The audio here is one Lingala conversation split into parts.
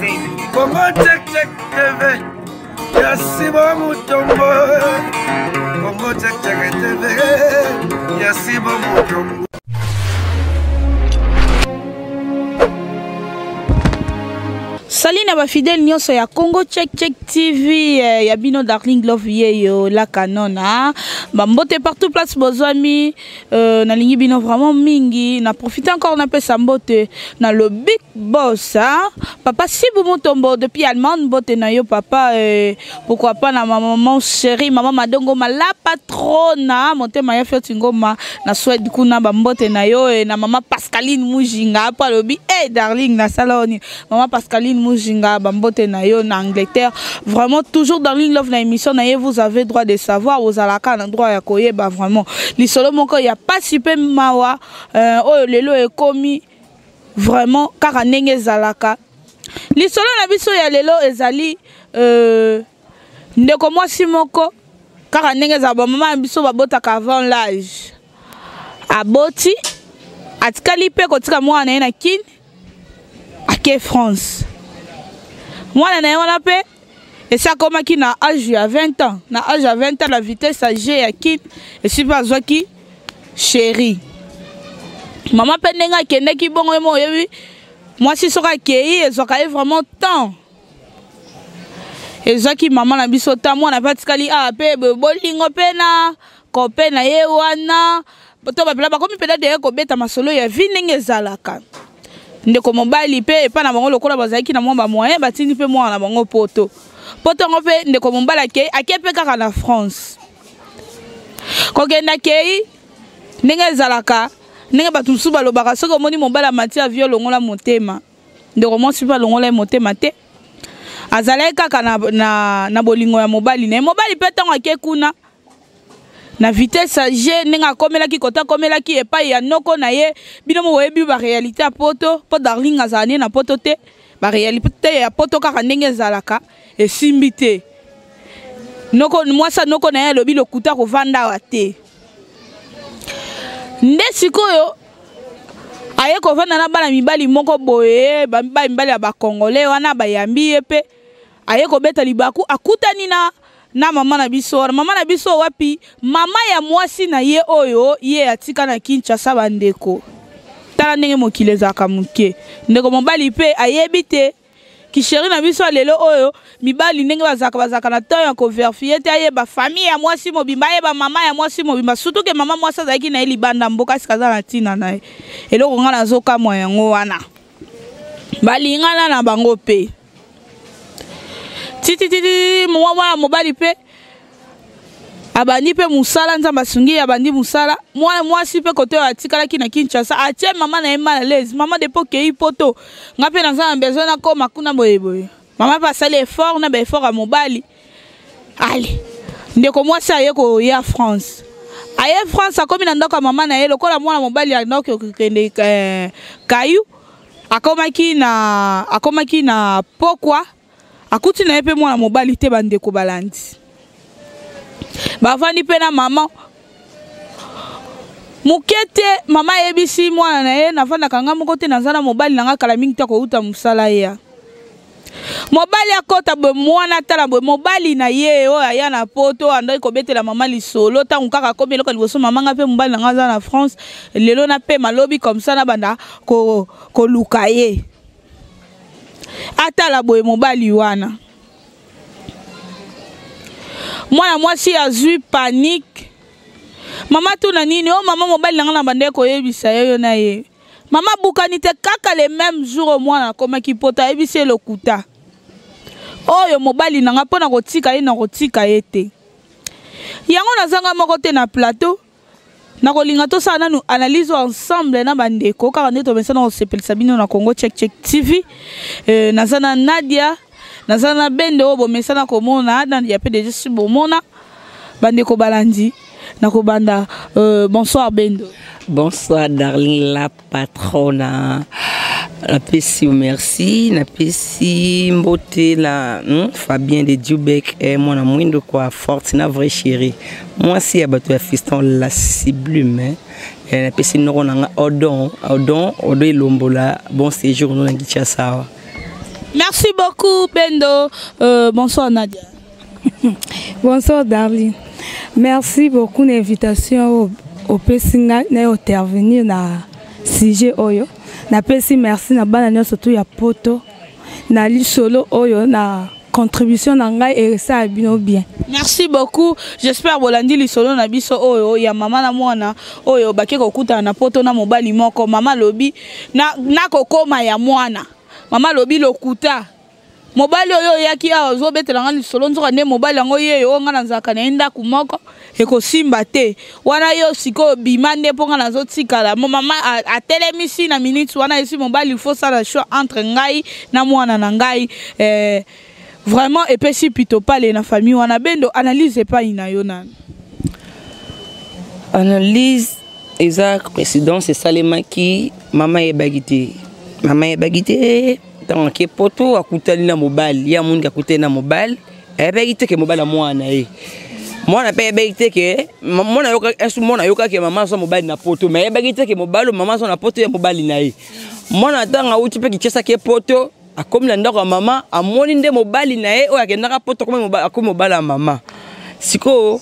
Congo check check TV. Yasiba Mutombo. Congo check check TV. Yasiba Mutombo. Salut na ba fidèle nyonso ya Congo Check Check TV ya bino Darling Love yeyo la canona ba mbote partout place bozami na lingi bino vraiment mingi na profiter encore na pesa mbote na le big boss papa Sibu Mutombo depuis Allemagne mbote na yo papa pourquoi pas na maman chérie maman Madongo la patrona motema ya feti ngoma na Suède kuna ba mbote na yo na maman Pascaline Mujinga pa lobi darling na saloni maman Pascaline Mujinga bambote na yo na Angleterre vraiment toujours dans Darling Love na émission na vous avez droit de savoir aux alaka na droit ya koyeba vraiment lisolo moko ya pas super mawa oyo lelo ekomi vraiment kaka ndenge zalaka lisolo na biso ya lelo ezali ndeko mwasi moko kaka ndenge za ba mama biso babotaka avant l'âge aboti atikali pe kotika mwana na kini ake France mwana na wana pe et ça comme qui na âge à 20 ans na âge à 20 ans la vitesse à G à kini et si pas qui chérie maman pe ndenga kende ki bongo mo yebi moi si soka kei ezoka vraiment temps ezaki maman na biso ta mwana patikali pe bolingo pe na kope na ye wana to ba ba komi peda de ko beta masolo ya vinenge zalaka ndeko mobali pe pa na bango lokola bazaki na mwamba moyen batini pe mwana na bango poto ngo pe ndeko mobali ake pe kaka na France ko genda kei ndenge zalaka ndenge batu musu balobaka soko moni mobali mati avion longola motema ndeko monsi pa longola motema te azalaka kaka na bolingo ya mobali na mobali pe tango ake kuna na vitesse G nenga komela ki kota komela ki epai ya noko na ye bino mo webi ba réalité poto po darling azani na poto te ba réalité ya poto kaka ndenge zalaka e simbite noko mwasa noko na ye lobi lokuta ko vanda wa te nde sikoyo aye ko vanda na bana mibali moko boye ba mibali ya ba congolais wana ba yambi epe aye ko beta libaku akutani na mama na biso wapi mama ya mwasi na ye oyo ye atika na Kinshasa bandeko tala ndenge mokile zaka muke ndeko mobali pe ayebite ki chéri na biso lelo oyo mibali ndenge bazaka na temps ya ko vérifier te ayeba famille ya mwasi mobimba ayeba mama ya mwasi mobimba surtout que mama mwasi azaki na libanda mboka sikaza na tina na eloko nga nazoka mwa yango wana balingana na bango pe titi mwana mobali pe abandi pe musala nzamba sungi abandi musala mwana mwasi pe kote atikala ki na Kinshasa atie mama na ema à l'aise mama depo kei poto ngape na za besoin na koma kuna boyeboye mama pa sale effort na ba effort a mobali allez ndeko mwasi aye ko ya France aye France akomi na ndoka mama na ye lokola mwana mobali anoke okende kayu akomaki na pokwa akuti na epe mwana mobali te bandeko balandi bavandi pe na mama mukete mama yebisi mwana na ye navanda kanga moko te nazana mobali nanga kala mingi ta ko uta musala ya mobali akota bo mwana tala bo mobali na ye o aya na poto ando ko betela mama lisolo ta nkaka ko beloko liboso mama nga pe mobali nanga za na France lelo na pe malobi comme ça na banda ko lukaye atala boye mobali wana mwana mwasi azui panique mama tuna nini o mama mobali nanga na bande ko yebisa yo na ye mama bukani te kaka le même jour mwana koma kipota yebisa lokuta oyo mobali nanga pona kotika ye na kotika ye te yango nazanga moko te na plateau na kolinga to sa nanu analyse ensemble na bandeko kaka nde to mesana osepelisa bino na Congo Check Check TV nazana Nadia nazana bende obo mesana komona na ya pe déjà si bomona bandeko balandi na kobanda bonsoir bendo bonsoir darling la patrona napesi merci napesi mbote la Fabien de Dubek et mon amouindo quoi forte na vraie chérie moi si abato ya fiston la sublime napesi noko nanga odon ilombola bon séjour no na Kinshasa Merci beaucoup, Pendo. Bonsoir, Nadia. Bonsoir, Darling. Merci beaucoup de l'invitation au Pessinga d'intervenir dans le sujet. Merci na banane surtout ya poto na li solo oyo na contribution na ngai et ça bino bien. Merci beaucoup. J'espère bolandi li solo na biso oyo ya mama na mwana oyo bake kokuta na poto na mobali moko mama lobi na kokoma ya mwana. Mama lobi lokuta. Mobali oyo yaki a zo betela ngani solo nzoka ne mobali yango yeyo ngana nzaka na enda kumoko eko simba te wana yo siko bimande ponga na zo tikala mama a telemisi na minutes wana esi mobali il faut ça la choix entre ngai na mwana na ngai vraiment epesi pito pale na famille wana bendo analyse pas ina yo nana analyse exact président c'est Salemaki mama e bagité tant que poto akutali na mobile ya munga akutali na mobile ebegite ke mobile mwana mwana pe ebegite ke mwana yoka esu mwana yoka ke mama so mobile na poto mais ebegite ke mobile mama so na poto ya mobile na mwana tanga uti pe kichesa ke poto akomi na ndako mama amoni nde mobile na o akendaka poto comme mobile ya mama siko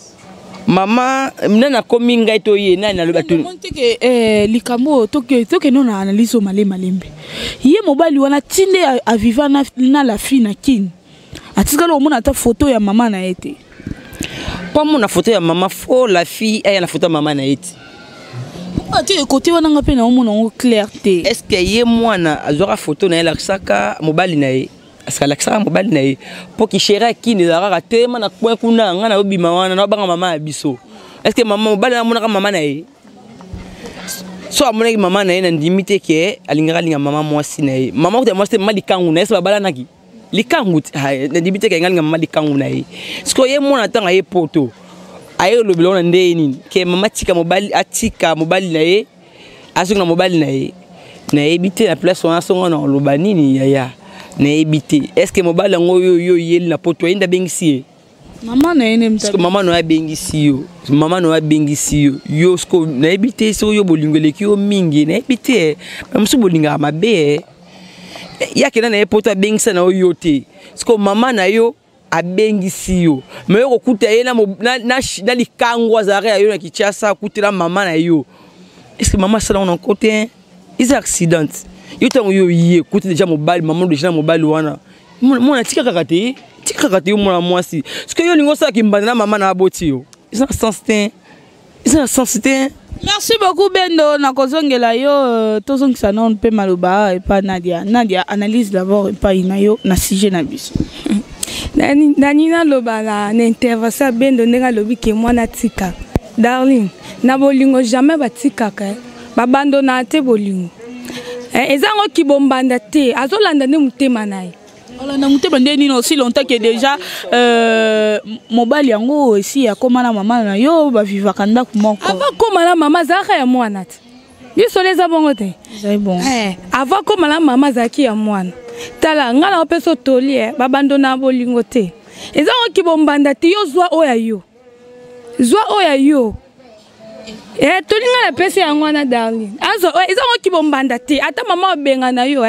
mama mnana komi ngai to ye nani aloba to ke likambo toke non analyse o malembe ye mobali wana tinde a vivre na la fille na kin atikalo mona ta photo ya mama na ete pas mona photo ya mama fo la fille aya na photo ya mama na ete ati côté wana ngape na mona ngo clarté est-ce que ye mwana azora photo na la saka mobali na ye parce que la mobile na pour qui chéra qui ne dara tema na point kuna ngana obima wana na banga mama biso est-ce que maman mobile na mona mama na so amona mama na na ndimite ke alingara linga mama mwasi na mama ko moi c'est mali kangu na esa bala naki likangu na ndimite ke ngalinga mama likangu na siko ye mona tanga ye poto ayo lo bilona ndeni ke mama tika mobile atika mobile na ye asukuna mobile na ebite la place wana songa na lobanini yaya na ebite est-ce que mobile ngo yo yeli na poto inda bengisi mama na ene mta mama no abengisi yo yo sko na ebite so yo bolingole ki yo mingi na ebite msu bolinga mabe yake na poto abengisa na yo te sko mama na yo abengisi yo mais yo kuta ye na likangwa zare yo na kichasa kutira mama na yo est-ce que mama sala on côté is accident yo tango yo yé côté déjà mobile maman déjà mobile wana mona tika kakate yo mona mwasi parce que yo lingo sa kimbana maman na aboti yo ils ont sensité merci beaucoup Bendo na kozongela yo tozongisa non pe maloba et pas Nadia analyse d'abord et pas inayo na sujet na biso nani na loba na intervention Bendo nenga lobi ke mwana tika darling na bolingo jamais batika ka babando na te bolingo ezango kibombanda te azolanda ne mutema naye olanda mutema ndeni aussi longtemps que déjà mobali yango aussi akoma na mama na yo ba vivaka ndako moko ava koma na mama zaka ya mwana te biso leza bongo te c'est bon ava koma na mama zaki ya mwana tala ngala opeso toli babando na bolingo te ezango kibombanda te yo zwa oya yo tolinga la pesi yango wana darling azo ezango kibombanda te ata mama obenga na yo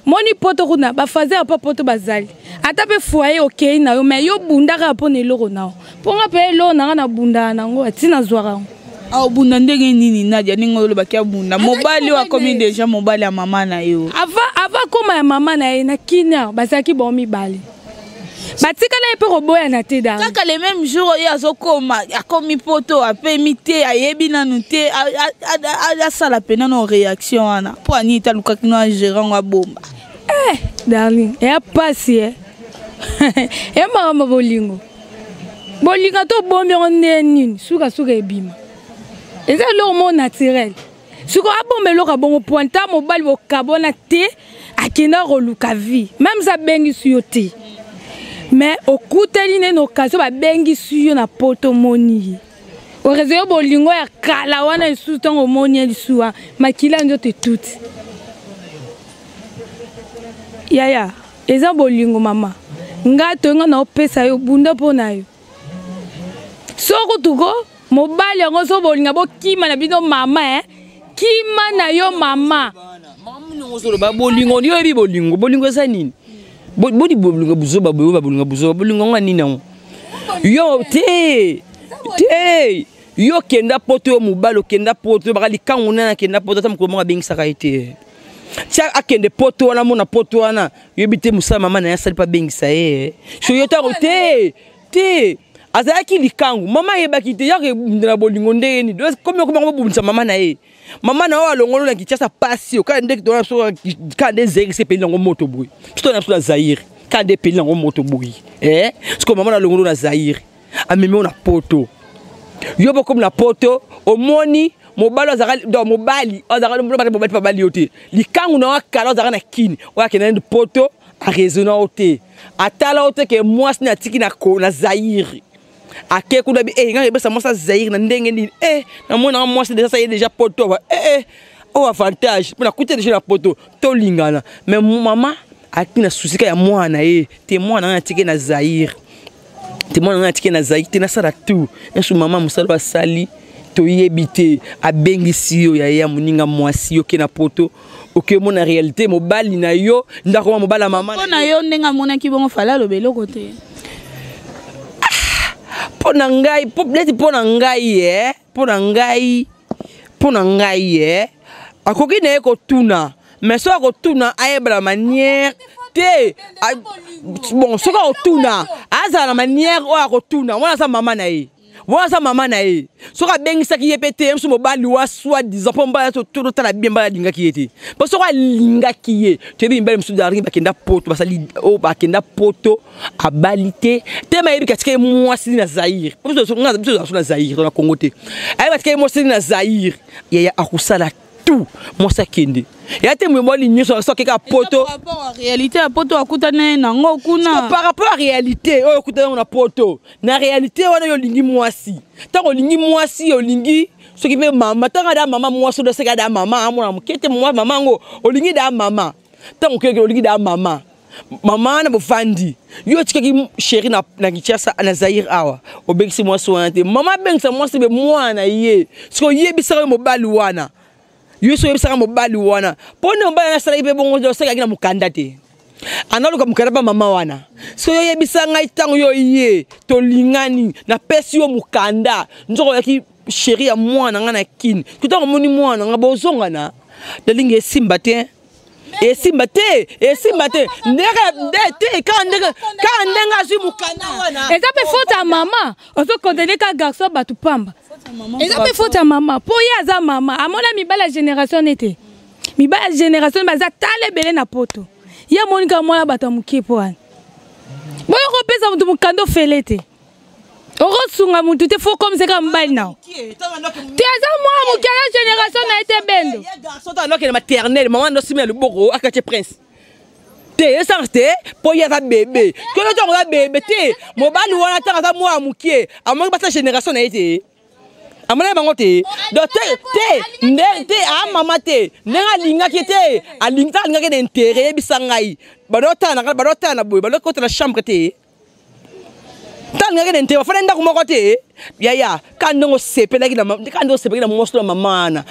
moni poto kuna ba fazer pa poto bazali ata pe foyer okay na yo mais yo bundaka po ne loko na ponga pe lo na bunda nango atina zwara au bunda ndenge nini Nadia ningo lo bakia bunda mobali wa komi déjà mobali ya mama na yo ava koma ya mama na ye na kinya bazaki bomi bali batika na pe roboya na te da kaka le même jour ya zokoma akomi poto apemite ayebi nanu te a sala pena no réaction ana po ani ta lukaki no gérant wa bomba darling ya pasi ya mama bolingo to bombi onde nini suka ebima eza lo mo naturel suka abombe lo ka bongo pointa mobali bo kabona te akina roluka vie même ça bengi suyote mais au kuteli ne occasion ba bengi suyo na poto moni o rezo bolingo ya kala wana isu tango moni lisuwa makila ndote tout yaya eza bolingo mama ngato nga na opesa yo bunda pona yo soko tuko mobali yango so bolinga bo kima na bino mama kima na yo mama mamu ngo so ba bolingo yo bi bolingo eza nini bodi bolinga buzoba bolinga buzoba bolinga ngani nango yo te yo kenda poto mobalo kenda poto bakali kanguna na kenda poto tam ko mo bengisaka ite tia akende poto wana mona poto wana yebite musa mama na yasali pa bengisa so yo ta te azaki likangu mama yebaki te yake na bolingo ndeni comme ko bumisa mama na mama na wa longolo na kichasa pasi o kande to so kande zeki se peli ngo moto boui to na so Zaire kande peli ngo moto boui parce mama na longolo na Zaire amemi na poto yo bokom na poto omoni mobalo azaka do mobali azaka mobali pa bali yote likangu na wakala azaka na kini wakena ndi poto a raisonner ote atala ote ke mwasi na tiki na ko na Zaire ake kuna bi nga besa mwasa Zaire na ndenge ni na mona mwasi déjà poto o avantage pour na kuite déjà na poto to lingana mais mama akina susika ya mwana te mwana na tiki na Zaire te mwana na tiki na Zaire te na sala tout nsu mama musalo basali to yebite abengisi yo ya muninga mwasi yo ke na poto oke mona réalité mobali na yo ndako mobala mama na yo ndenga mona ki bongo fala lo belo côté pona ngai pona ngai akoki na ko tuna mais so ko tuna ayebla manière te bon so ko tuna aza na manière o ko tuna wana sa mama na so ka bengisa ki yepete mso mobali wa soi disant pomba to tout ta la bien ba linga ki yete parce que linga ki ye te bi mbele mso dari bakenda poto basali o bakenda poto abalite te ma yebi katika mwasi na Zaire parce que ngaza biso na Zaire na Congo te ay katika mwasi na Zaire ya akusala tout mwasa kende ya te mwemoli nyoso so keka poto par rapport à réalité à poto akutana na ngo kuna par rapport à réalité o akutana na poto na réalité wana yo lingi mwasi tango lingi mwasi yo lingi so ki pe mama tanga da mama mwasi do seka da mama amona mukete mama ngo olingi da mama tango keke olingi da mama mama na bofandi yo tikaki chéri na kichasa na Zaire awa obengisi mwasi wana te mama bengisa mwasi be mwana ye so yebisa mobali wana yo so yebisa mobali wana pone mobali na sala ibe bongo do seka kina mukanda te analuka mukanda ba mama wana so yo yebisa ngai tango yo ye to lingani na pesi yo mukanda nzoko yaki chéri ya mwana ngana kin kutango moni mwana ngabo zongana dalinge simba te Simba te ndeke kandenga si mukanda wana eza pe faute à maman on se condamner ka garçon batu pamba eza pe faute à maman po ya za mama amona mibala génération nete mibala génération baza tale belé na poto ya monika mwana bata mukipo wana boyo ko pesa mutu mukando felete oro sunga mutu te faut comme c'est comme mbali nao tu as moi mukala génération na été bendo ya garçon ta loke na maternelle maman no simela le boko akache prince te esarte po ya ta bébé que le temps la bébé te mobali wana ta ta moi mukie amon ba ta génération na été amana bango te donc te a mama te nenga linga ki te a linga ke d'intérêt bisangai badota na boy badota na chambre te tanga ngene nte wafana nda kumokote ya kando sepela kila kando sepela mosto la mamana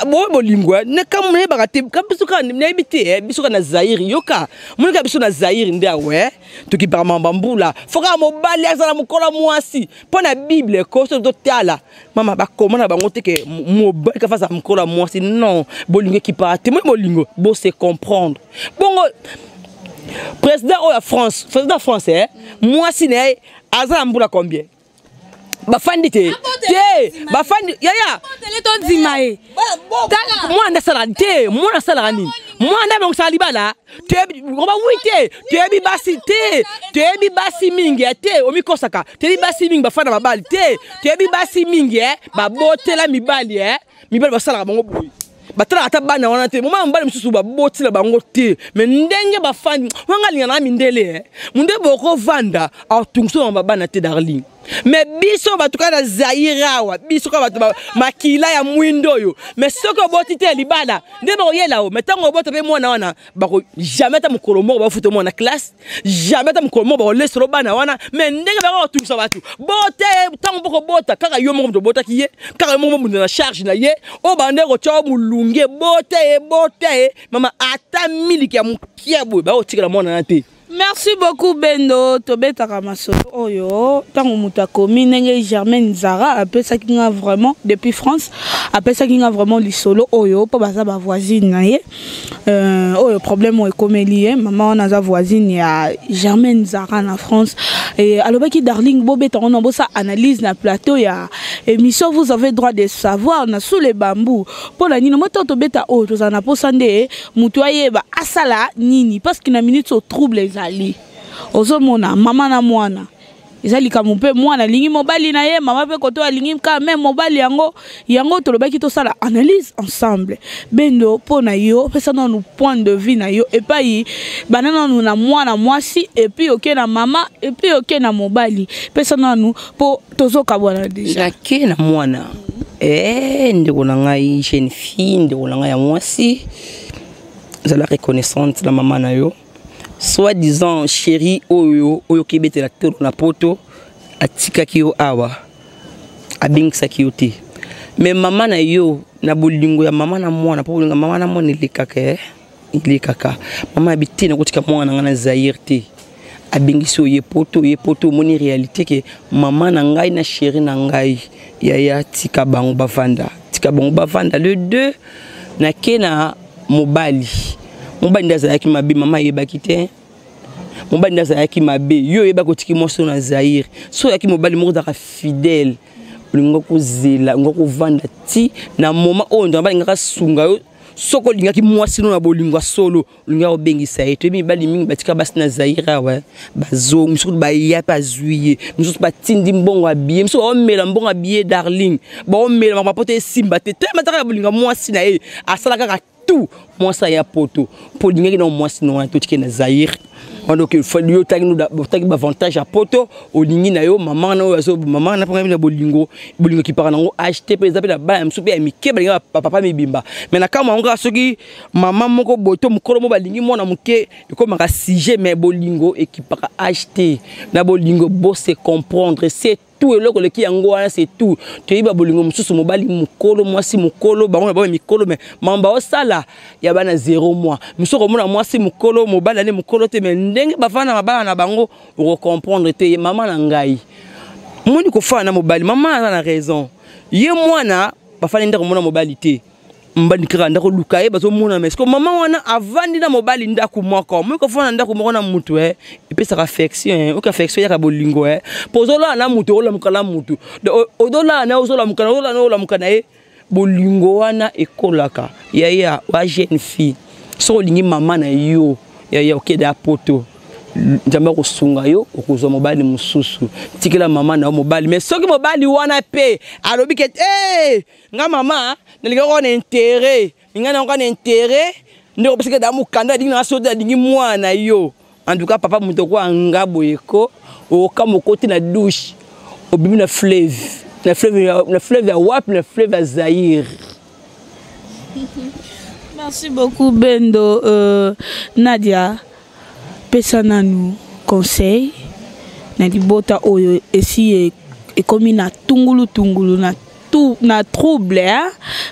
bo lingwa ne kamne bagate kabisuka ne bite bisuka na Zaire yoka munika bisu na Zaire ndia we tukipa mambambula foka mobali azala mukola mwasi pona bible ko so totala mama bakomana bango teke mobali ka fasa mukola mwasi non bolingo ki parti mo bolingo bo se comprendre bongo président de la France, président français, moi si ne azala mbula combien? Bafandi te. Bafandi yaya. Teleton zimae. Moi na sala te, moi na sala ni. Moi na bang salibala. Te roba wite, te bi basi mingi te omi kosaka. Te bi basi mingi bafana babali te bi basi mingi ba botela mibali mibali basala bango boy. Batala ata bana wana te mama mbali msusu ba botila bango te me ndenge bafani wanga lingana mindele munde boko vanda atunguso ba bana te darling me biso batuka na Zaire awa biso ka batu makila ya mwindo yo me soko boti te libala nde ba yela o metango bota pe mwana wana ba ko jamais ta mukolo mo ba futo mo na classe jamais ta mukolo mo ba leso lo bana wana me ndenge ba ko tunguso batu bote tango boko bota kaka yo mo bota kiye kaka mo mo na charge na ye o bande ko cho mulunge bote mama ata miliki ya mukia boy ba o tikala mwana na te Merci beaucoup Bendo. Tobetaka masolo oyo. Tango muta komi nenge Germaine Zara appelle ça qui a vraiment depuis France. Appelle ça qui a vraiment li solo oyo po baza ba voisine na ye. Oyo problème o comme lié maman on a voisine ya Germaine Zara na France et alobaki darling bobeta on a ça analyse na plateau ya émission vous avez droit de savoir na sous les bambous. Pour la nino moto tobeta o to za na posande mutu ayeba asala nini parce que na minute au trouble ezali ozomona mama na mwana ezali ka mpe mwana lingi mobali na ye mama pe koto alingi ka même mobali yango tolobaki to sala analyse ensemble Bendo pona yo pesa na nous point de vue na yo et pas yi banana nous na mwana mwasi et puis OK na mama et puis OK na mobali pesa na nous po tozoka bwana déjà na mwana ndeko na ngai jeune fille ndeko na ngai ya mwasi la reconnaissante la maman na yo soi-disant chérie oyo kibete la tolo na poto atika ki yo awa abingisa ki yo te mais maman na yo na bolingo ya maman na mwana po bolingo maman na mwana ilikaka maman habite na kotika mwana ngana Zaire te abingisi ye poto moni réalité que maman na ngai na chérie na ngai ya tika bango bavanda le 2 na kena mobali ndaza yaki mabe mama yebaki te mobali ndaza yaki mabe yo yeba kotiki moso na Zaire so yaki mobali moko daka fidèle lingo kozela ngo kovanda ti na moma o ndo ngaka sunga yo soko lingaki mwasi no na bolingo solo linga obengisa yeto mibali mingi batika basi na Zaire wa bazo musu ba ya pa zuiye musu ba tindi mbongo abie musu omela mbongo abie darling ba omela mapote simba te mataka bolinga mwasi na ye asala kaka tout moi ça ya poto pour dingue non moi sinon tout qui na Zaire donc il faut yo tagi nous avantage à poto au lingi na yo maman na yo maman na pas na bolingo qui para nango acheter par exemple la ba msupe ya mike ba papa mibimba mais na kama onga soki maman moko boto mukolo mo balingi mona muke comme un sujet mais bolingo et qui para acheter na bolingo bo se comprendre c'est tout et loko le ki yango wana c'est tout to yiba bolingo mususu mobali mukolo mwasi mukolo bango ba mikolo mais mamba osala ya bana 0 mois musoko mona mwasi mukolo mobali ane mukolo te mais ndenge bafana mabala na bango o comprendre te maman na ngai moni ko fana mobali maman a raison ye mwana bafana ndako mona mobali te mbani kira ndako lukaye bazo mona mais ko maman wana avandi na mobali ndako moko moi ko fana ndako moko na mutu et puis ça affection o affection ya bolingo pozola na mutu ola mukala mutu odola na ozola mukala ola mukana bolingo wana ekolaka ya wa jeune fille so lingi maman na yo ya okeda poto njamba ko sunga yo okuzo mobali mususu tikela mama na mobali mais soki mobali wana pe alobi ke nga mama nalinga ko na intérêt nga na ko na intérêt ndeko parce que da mukanda dinga soda dingi mwana yo en tout cas papa muto ko anga boyeko o kamo koti na douche obimi na fleuve ya wap na fleuve ya Zaire. Merci beaucoup Bendo. Nadia pesa na nous conseil na libota oyo esi e komi na tungulu na tout na trouble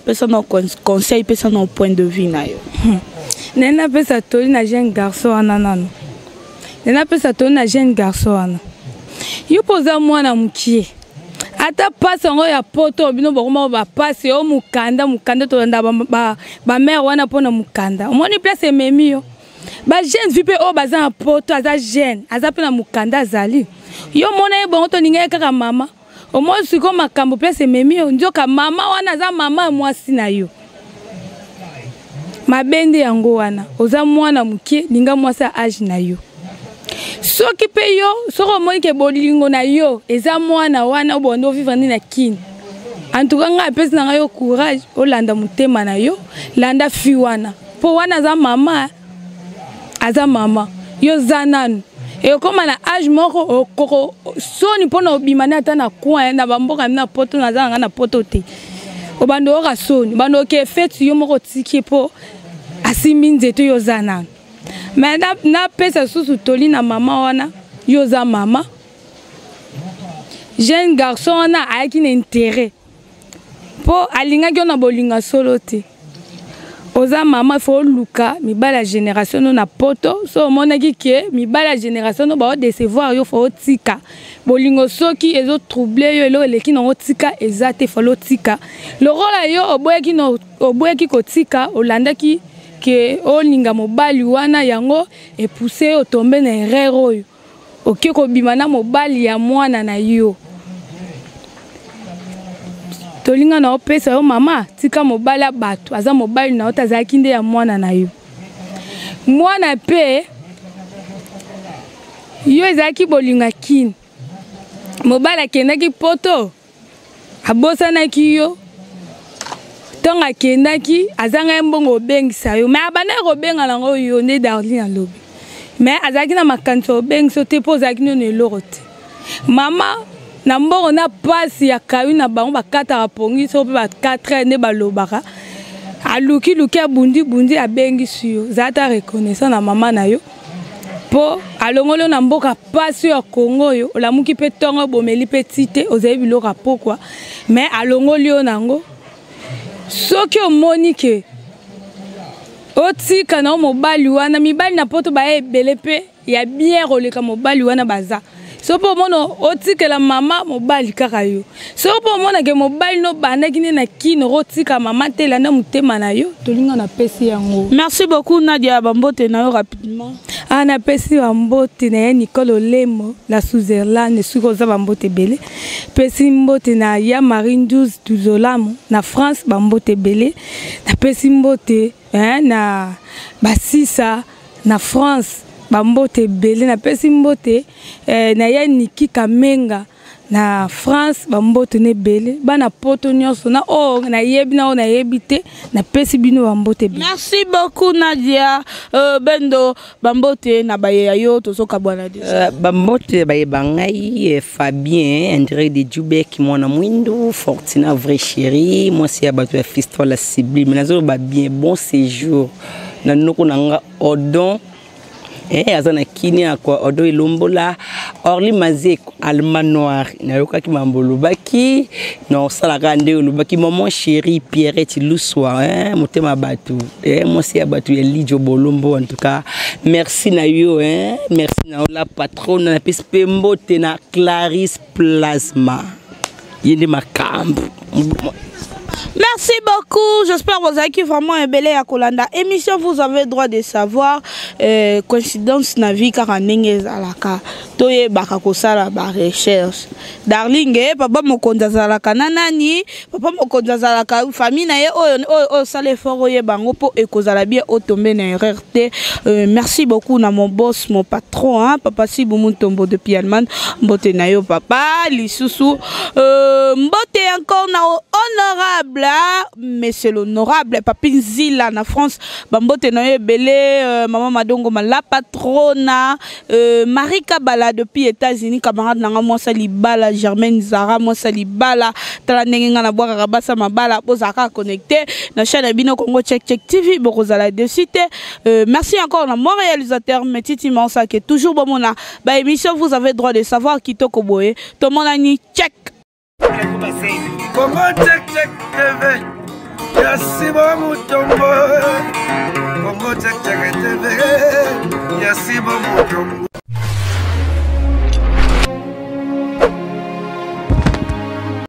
pesa na conseil pesa na point de vue na yo nena pesa toli na jeune garçon ananano nena pesa toli na jeune garçon ana yo poza mwana mukie ata passe ngo ya poto bino bakoma ba passe o mukanda to nda ba mère wana pona mukanda omoni place memio ba jeune vipe o baza poto aza jeune aza pena mukanda azali yo mona e bongo to ninga kaka mama o mo siko makambo place memio njoka mama wana aza mama mwasi na yo mabende yango wana oza mwana mukie ninga mwasi age na yo soki pe yo soko moi ke bolingo na yo eza mwana wana obondo vivre na kini en tout cas nga pesi na yo courage olanda mutema na yo landa fi wana po wana aza mama yo zananu e koma na age moko okoko soni pona obimana ata na coin na bamboka na poto na zanga na poto te obando oka soni bando ke fete yo moko tiki po asimi nzeto yo zananu mais na pesa susu toli na mama wana yo za mama jeune garçon wana ayaki na intérêt po alinga kyo na bolinga solo te oza mama faut luka mibala génération no na poto so monaki ke mibala génération no ba décevoir yo faut tika bolingo soki ezo troubler yo elo eleki no tika ezate faut tika le rôle yo oboyaki ko tika olandaki ke olinga mobali wana yango e pousser o tomber na erreur oyo oke ko bimana mobali ya mwana na yo tolinga na opesa yo mama tika mobali bato aza mobali na ota za kinde ya mwana na yo mwana pe yo ezaki bolinga kini mobali akendaki poto abosanaki yo tonga kendaki azanga mbongo obengisa yo mais abana kobenga nango yo ne Darling alobi mais azaki na makanso obengisa te pozaki no nelorote mama na mbongo na pasi ya kayu na bango bakata rapongi so pe ba 4 ne balobaka aluki abundi abengisi yo zata reconnaissant na mama na yo po alongolo na mboka pasi ya Congo yo olamuki pe tongo bomeli petite ozayi biloko pokwa mais alongoli yo nango soki omoni ke otika na mobali wana mibali na poto ba ebele pe ya bien roleka mobali wana baza so po mono otika la mama mobali kaka yo so po mona ke mobali no bandaki na kino otika mama tela na mutema na yo tolinga na pesi yango. Merci beaucoup Nadia Bambote na yo rapidement. Ana pesi Bambote na Nicole Olemo la Suzerland suko za Bambote belé pesi mbote na ya Marine 12 Duzolamo na France Bambote belé na pesi mbote na Basisa na France Bambote belé na pesi mbote na ya Niki Kamenga na France Bambote ne belé bana poto nyonso na na yebi na yebite na pesi bino Bambote belé. Merci beaucoup Nadia. Bendo Bambote na baye yo tozoka bwana déjà. Bambote baye bangai Fabien André de Djoubek mwana mwindo Fortina vrai chéri moi c'est abatu ya Fiston la Sibylle mais nazo ba bien bon séjour na noko nanga Odon azana kinia kwa Odo Ilombola Orly Mazeko Alma Noir na yoka ki mambolo baki non sala kande lubaki maman chérie Pierrette Luswa motema batu moi c'est abatu ya Lijo Bolombo en tout cas merci na yo merci na la patronne na pespe mbote na Clarisse Plasma yende makambu. Merci beaucoup. J'espère que vous avez vraiment un bel à Kolanda. Émission, vous avez droit de savoir. Coïncidence na vie car en alaka. Toye bakakosala ba recherche. Darling, papa mokonda zalaka nanani, papa mokonda zalaka famille na ye o sale fort ye bango po ekozala bien o tomber na erreur te. Merci beaucoup na mon boss, mon patron papa Sibou Tombo depuis Allemagne. Mbote na yo papa, lisusu mbote encore na honorable monsieur l'honorable Papi Zila na France Bambote na yo belé maman Madongo la patrona Marika Bala depuis États-Unis camarade nanga moi salibala Germaine Zara moi salibala tala ndenge nga na boka kabasa mabala bozaka connecté na chaîne Bino Congo Check TV bokozala dessus merci encore na mon réalisateur Metiti Mansa qui est toujours bon mona ba émission vous avez droit de savoir Kitoko Boye tout le monde a ni check. Congo Check TV, Yasibo Mutombo. Congo Check TV, Yasibo Mutombo.